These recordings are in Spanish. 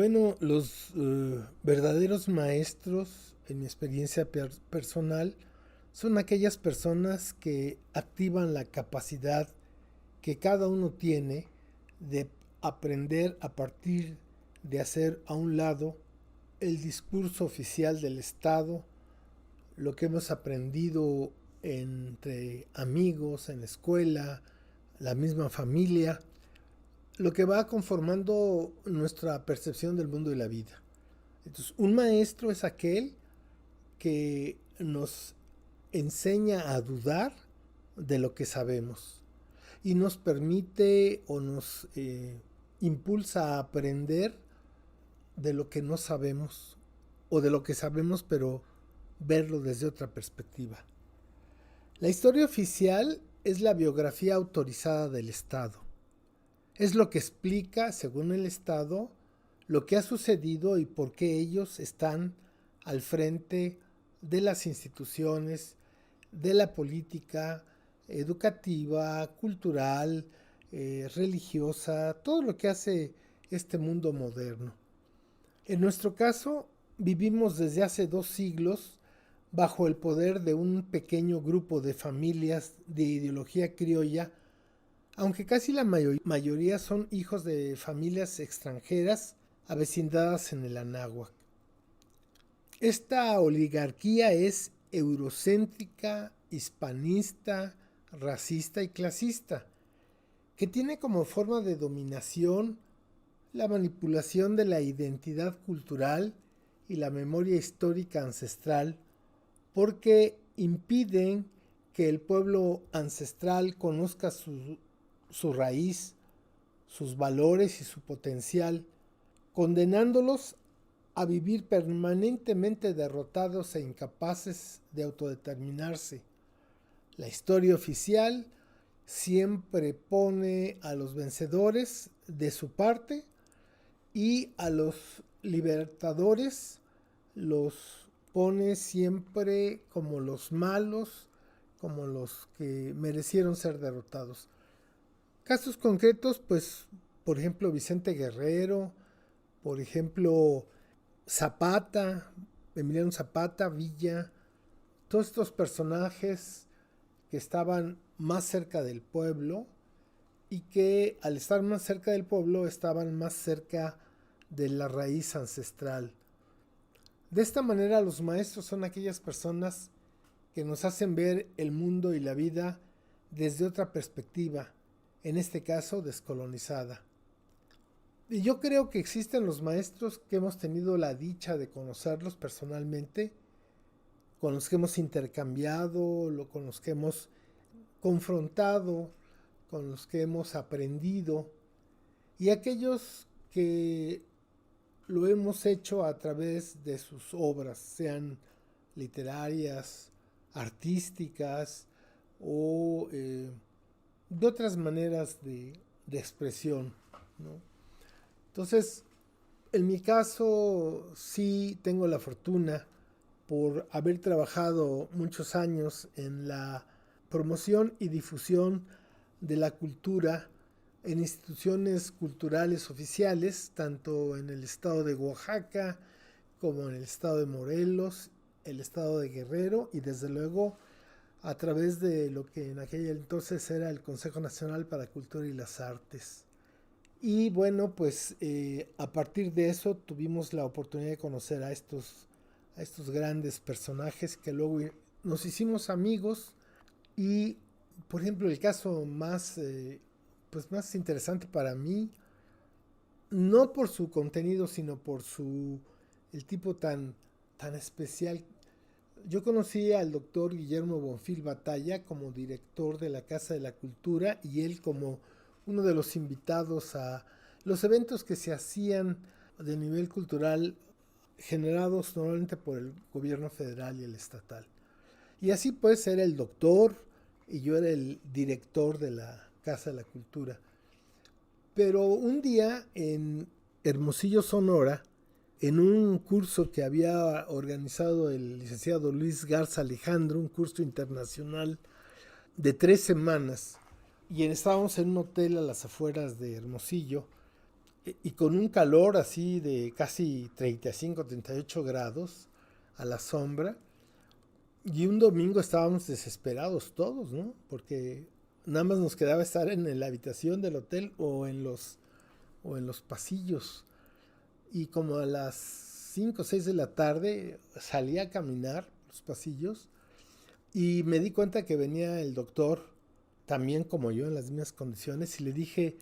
Bueno, los verdaderos maestros, en mi experiencia personal, son aquellas personas que activan la capacidad que cada uno tiene de aprender a partir de hacer a un lado el discurso oficial del Estado, lo que hemos aprendido entre amigos, en la escuela, la misma familia, lo que va conformando nuestra percepción del mundo y la vida. Entonces, un maestro es aquel que nos enseña a dudar de lo que sabemos y nos permite o nos impulsa a aprender de lo que no sabemos o de lo que sabemos pero verlo desde otra perspectiva. La historia oficial es la biografía autorizada del Estado. Es lo que explica, según el Estado, lo que ha sucedido y por qué ellos están al frente de las instituciones, de la política educativa, cultural, religiosa, todo lo que hace este mundo moderno. En nuestro caso, vivimos desde hace 2 siglos bajo el poder de un pequeño grupo de familias de ideología criolla, aunque casi la mayoría son hijos de familias extranjeras avecindadas en el Anáhuac. Esta oligarquía es eurocéntrica, hispanista, racista y clasista, que tiene como forma de dominación la manipulación de la identidad cultural y la memoria histórica ancestral, porque impiden que el pueblo ancestral conozca su raíz, sus valores y su potencial, condenándolos a vivir permanentemente derrotados e incapaces de autodeterminarse. La historia oficial siempre pone a los vencedores de su parte y a los libertadores los pone siempre como los malos, como los que merecieron ser derrotados. Casos concretos, pues, por ejemplo, Vicente Guerrero, por ejemplo, Zapata, Emiliano Zapata, Villa, todos estos personajes que estaban más cerca del pueblo y que al estar más cerca del pueblo estaban más cerca de la raíz ancestral. De esta manera los maestros son aquellas personas que nos hacen ver el mundo y la vida desde otra perspectiva, en este caso descolonizada. Y yo creo que existen los maestros que hemos tenido la dicha de conocerlos personalmente, con los que hemos intercambiado, con los que hemos confrontado, con los que hemos aprendido, y aquellos que lo hemos hecho a través de sus obras, sean literarias, artísticas o de otras maneras de expresión, ¿no? Entonces, en mi caso, sí tengo la fortuna por haber trabajado muchos años en la promoción y difusión de la cultura en instituciones culturales oficiales, tanto en el estado de Oaxaca como en el estado de Morelos, el estado de Guerrero y desde luego a través de lo que en aquel entonces era el Consejo Nacional para la Cultura y las Artes. Y bueno, pues a partir de eso tuvimos la oportunidad de conocer a estos grandes personajes que luego nos hicimos amigos y, por ejemplo, el caso más interesante para mí, no por su contenido, sino por el tipo tan especial. Yo conocí al doctor Guillermo Bonfil Batalla como director de la Casa de la Cultura y él como uno de los invitados a los eventos que se hacían de nivel cultural generados normalmente por el gobierno federal y el estatal. Y así pues era el doctor y yo era el director de la Casa de la Cultura. Pero un día en Hermosillo, Sonora, en un curso que había organizado el licenciado Luis Garza Alejandro, un curso internacional de 3 semanas, y estábamos en un hotel a las afueras de Hermosillo, y con un calor así de casi 35, 38 grados a la sombra. Y un domingo estábamos desesperados todos, ¿no? Porque nada más nos quedaba estar en la habitación del hotel o en los pasillos. Y como a las 5 o 6 de la tarde salí a caminar los pasillos y me di cuenta que venía el doctor, también como yo, en las mismas condiciones, y le dije,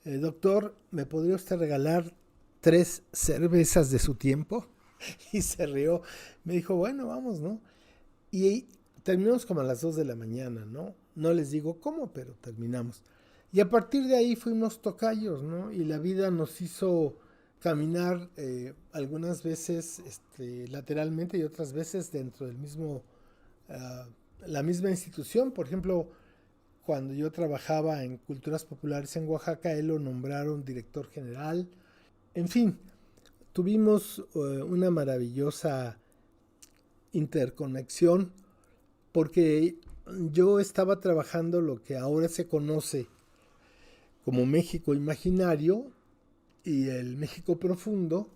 doctor, ¿me podría usted regalar 3 cervezas de su tiempo? Y se rió. Me dijo, bueno, vamos, ¿no? Y terminamos como a las 2 de la mañana, ¿no? No les digo cómo, pero terminamos. Y a partir de ahí fuimos tocayos, ¿no? Y la vida nos hizo caminar algunas veces lateralmente y otras veces dentro del mismo, la misma institución. Por ejemplo, cuando yo trabajaba en Culturas Populares en Oaxaca, él lo nombraron director general. En fin, tuvimos una maravillosa interconexión porque yo estaba trabajando lo que ahora se conoce como México imaginario y el México profundo,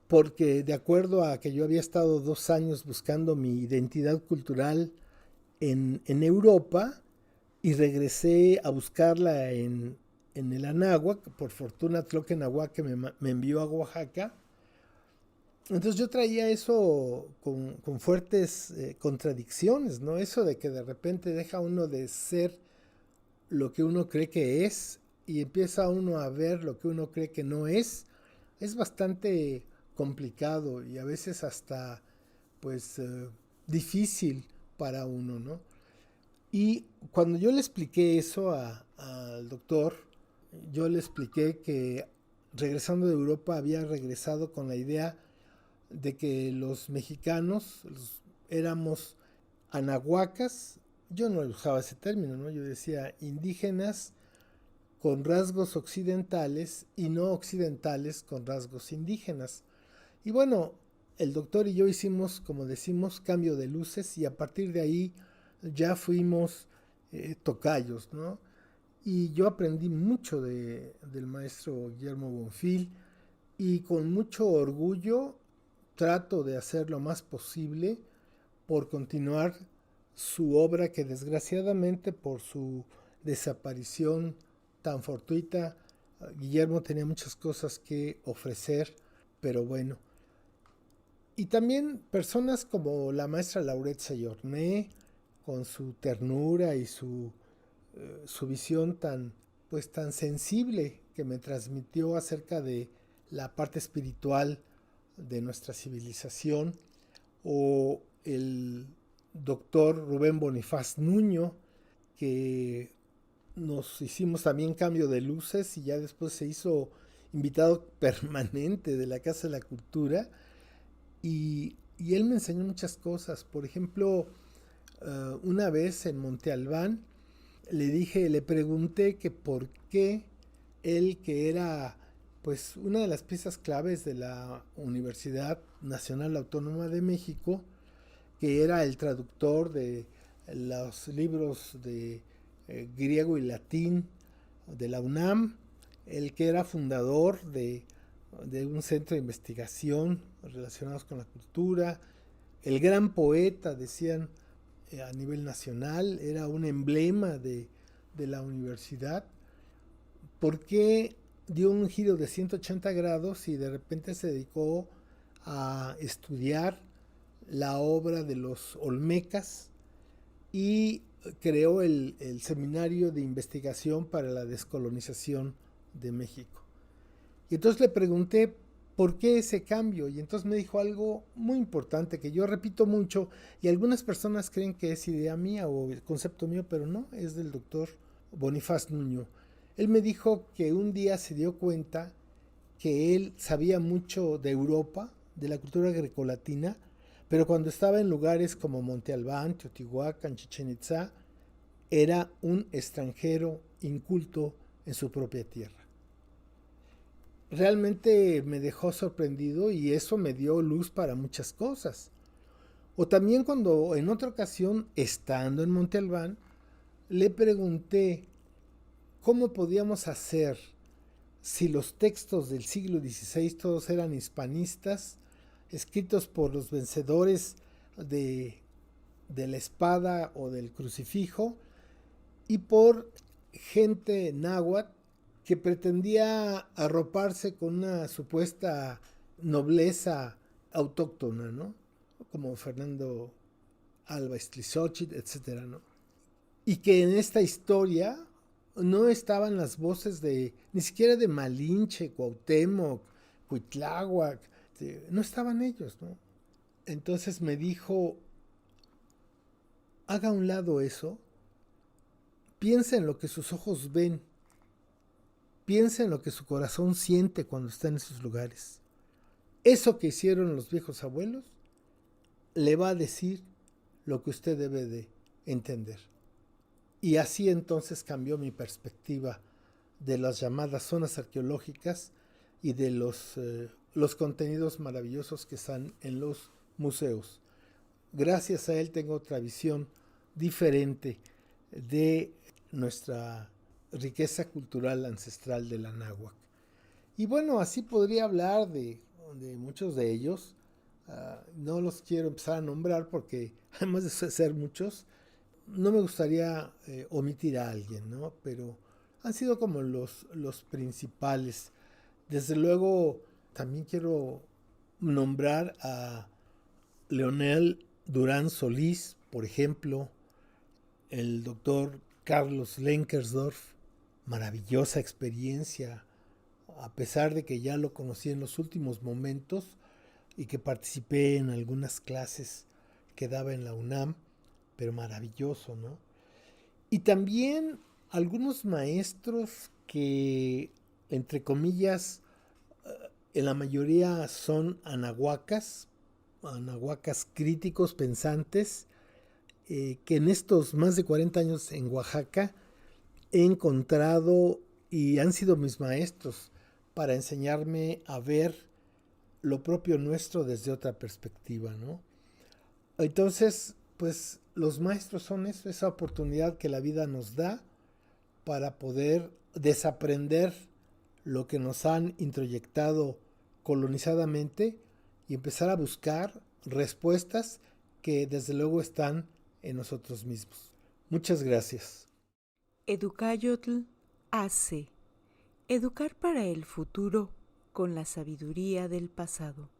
porque de acuerdo a que yo había estado 2 años buscando mi identidad cultural en Europa y regresé a buscarla en el Anáhuac, por fortuna Tloquenahuac que me envió a Oaxaca. Entonces yo traía eso con fuertes contradicciones, ¿no? Eso de que de repente deja uno de ser lo que uno cree que es y empieza uno a ver lo que uno cree que no es bastante complicado y a veces hasta pues difícil para uno, ¿no? Y cuando yo le expliqué eso al doctor, yo le expliqué que regresando de Europa había regresado con la idea de que los mexicanos éramos anahuacas. Yo no usaba ese término, ¿no? Yo decía indígenas con rasgos occidentales y no occidentales con rasgos indígenas. Y bueno, el doctor y yo hicimos, como decimos, cambio de luces y a partir de ahí ya fuimos tocayos, ¿no? Y yo aprendí mucho del maestro Guillermo Bonfil y con mucho orgullo trato de hacer lo más posible por continuar su obra que desgraciadamente por su desaparición tan fortuita, Guillermo tenía muchas cosas que ofrecer, pero bueno. Y también personas como la maestra Laurette Seyorné, con su ternura y su visión tan, pues, tan sensible que me transmitió acerca de la parte espiritual de nuestra civilización, o el doctor Rubén Bonifaz Nuño, que nos hicimos también cambio de luces y ya después se hizo invitado permanente de la Casa de la Cultura y él me enseñó muchas cosas. Por ejemplo, una vez en Monte Albán le pregunté que por qué él, que era pues una de las piezas claves de la Universidad Nacional Autónoma de México, que era el traductor de los libros de griego y latín de la UNAM, el que era fundador de un centro de investigación relacionados con la cultura, el gran poeta, decían, a nivel nacional, era un emblema de la universidad. ¿Por qué dio un giro de 180 grados y de repente se dedicó a estudiar la obra de los olmecas y creó el Seminario de Investigación para la Descolonización de México? Y entonces le pregunté por qué ese cambio y entonces me dijo algo muy importante que yo repito mucho y algunas personas creen que es idea mía o el concepto mío, pero no, es del doctor Bonifaz Nuño. Él me dijo que un día se dio cuenta que él sabía mucho de Europa, de la cultura grecolatina, pero cuando estaba en lugares como Monte Albán, Teotihuacán, Chichén Itzá, era un extranjero inculto en su propia tierra. Realmente me dejó sorprendido y eso me dio luz para muchas cosas. O también cuando en otra ocasión, estando en Monte Albán, le pregunté cómo podíamos hacer si los textos del siglo XVI todos eran hispanistas, escritos por los vencedores de la espada o del crucifijo y por gente náhuatl que pretendía arroparse con una supuesta nobleza autóctona, ¿no? Como Fernando Alba Istlizochitl, etcétera, ¿no? Y que en esta historia no estaban las voces de, ni siquiera de Malinche, Cuauhtémoc, Cuitláhuac, no estaban ellos, ¿no? Entonces me dijo, haga a un lado eso, piensa en lo que sus ojos ven, piensa en lo que su corazón siente cuando está en esos lugares. Eso que hicieron los viejos abuelos le va a decir lo que usted debe de entender. Y así entonces cambió mi perspectiva de las llamadas zonas arqueológicas y de los contenidos maravillosos que están en los museos. Gracias a él tengo otra visión diferente de nuestra riqueza cultural ancestral de la náhuatl. Y bueno, así podría hablar de muchos de ellos. No los quiero empezar a nombrar porque además de ser muchos, no me gustaría omitir a alguien, ¿no? Pero han sido como los principales. Desde luego, también quiero nombrar a Leonel Durán Solís, por ejemplo, el doctor Carlos Lenkersdorf, maravillosa experiencia, a pesar de que ya lo conocí en los últimos momentos y que participé en algunas clases que daba en la UNAM, pero maravilloso, ¿no? Y también algunos maestros que, entre comillas, en la mayoría son anahuacas críticos, pensantes, que en estos más de 40 años en Oaxaca he encontrado y han sido mis maestros para enseñarme a ver lo propio nuestro desde otra perspectiva, ¿no? Entonces, pues los maestros son eso, esa oportunidad que la vida nos da para poder desaprender lo que nos han introyectado colonizadamente y empezar a buscar respuestas que desde luego están en nosotros mismos. Muchas gracias. Educayotl hace educar para el futuro con la sabiduría del pasado.